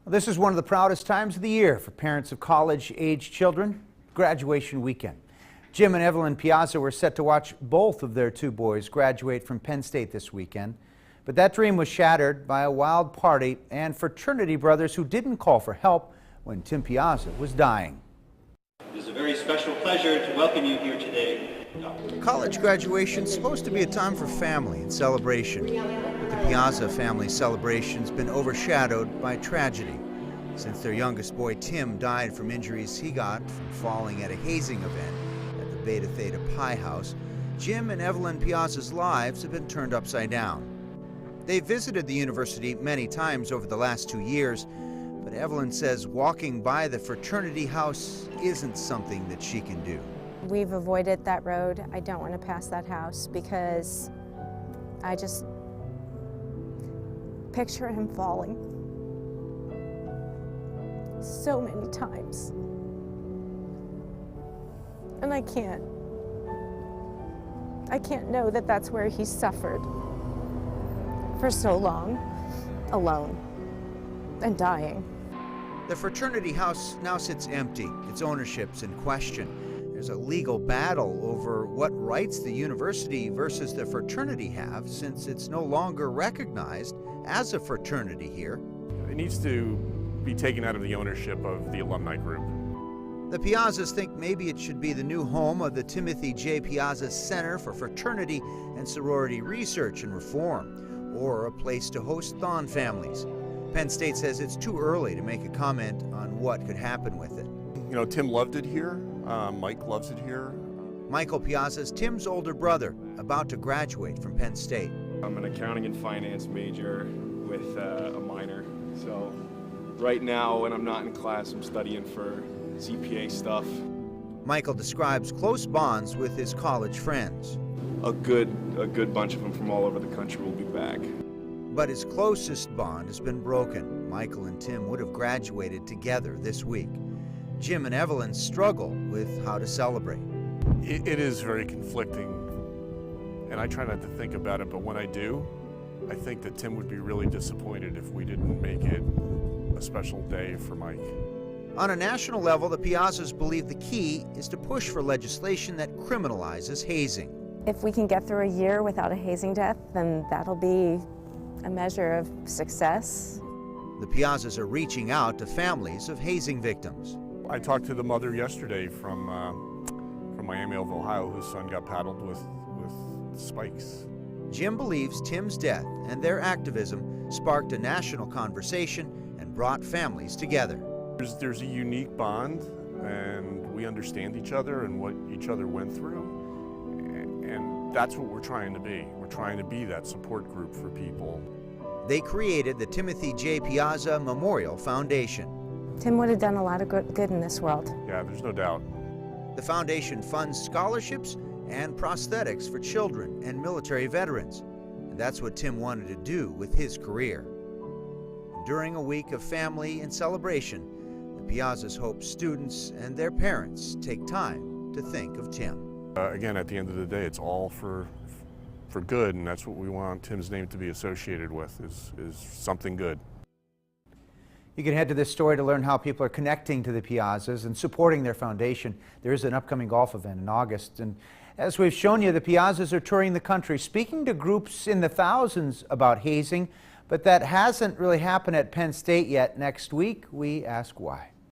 Well, this is one of the proudest times of the year for parents of college-age children, graduation weekend. Jim and Evelyn Piazza were set to watch both of their two boys graduate from Penn State this weekend. But that dream was shattered by a wild party and fraternity brothers who didn't call for help when Tim Piazza was dying. It is a very special pleasure to welcome you here today. College graduation is supposed to be a time for family and celebration, but the Piazza family celebration's been overshadowed by tragedy. Since their youngest boy Tim died from injuries he got from falling at a hazing event at the Beta Theta Pi house, Jim and Evelyn Piazza's lives have been turned upside down. They've visited the university many times over the last 2 years, but Evelyn says walking by the fraternity house isn't something that she can do. We've avoided that road. I don't want to pass that house because I just picture him falling so many times. And I can't know that that's where he suffered for so long, alone and dying. The fraternity house now sits empty. Its ownership's in question. There's a legal battle over what rights the university versus the fraternity have, since it's no longer recognized as a fraternity here. It needs to be taken out of the ownership of the alumni group. The Piazzas think maybe it should be the new home of the Timothy J. Piazza Center for Fraternity and Sorority Research and Reform, or a place to host Thon families. Penn State says it's too early to make a comment on what could happen with it. You know, Tim loved it here. Mike loves it here. Michael Piazza is Tim's older brother, about to graduate from Penn State. I'm an accounting and finance major with a minor. So right now, when I'm not in class, I'm studying for CPA stuff. Michael describes close bonds with his college friends. A good bunch of them from all over the country will be back. But his closest bond has been broken. Michael and Tim would have graduated together this week. Jim and Evelyn struggle with how to celebrate. It is very conflicting, and I try not to think about it, but when I do, I think that Tim would be really disappointed if we didn't make it a special day for Mike. On a national level, the Piazzas believe the key is to push for legislation that criminalizes hazing. If we can get through a year without a hazing death, then that'll be a measure of success. The Piazzas are reaching out to families of hazing victims. I talked to the mother yesterday from Miami of Ohio, whose son got paddled with spikes. Jim believes Tim's death and their activism sparked a national conversation and brought families together. There's a unique bond, and we understand each other and what each other went through, and that's what we're trying to be. We're trying to be that support group for people. They created the Timothy J. Piazza Memorial Foundation. Tim would have done a lot of good in this world. Yeah, there's no doubt. The foundation funds scholarships and prosthetics for children and military veterans. And that's what Tim wanted to do with his career. During a week of family and celebration, the Piazzas hope students and their parents take time to think of Tim. Again, at the end of the day, it's all for good, and that's what we want Tim's name to be associated with, is something good. You can head to this story to learn how people are connecting to the Piazzas and supporting their foundation. There is an upcoming golf event in August. And as we've shown you, the Piazzas are touring the country, speaking to groups in the thousands about hazing. But that hasn't really happened at Penn State yet. Next week, we ask why.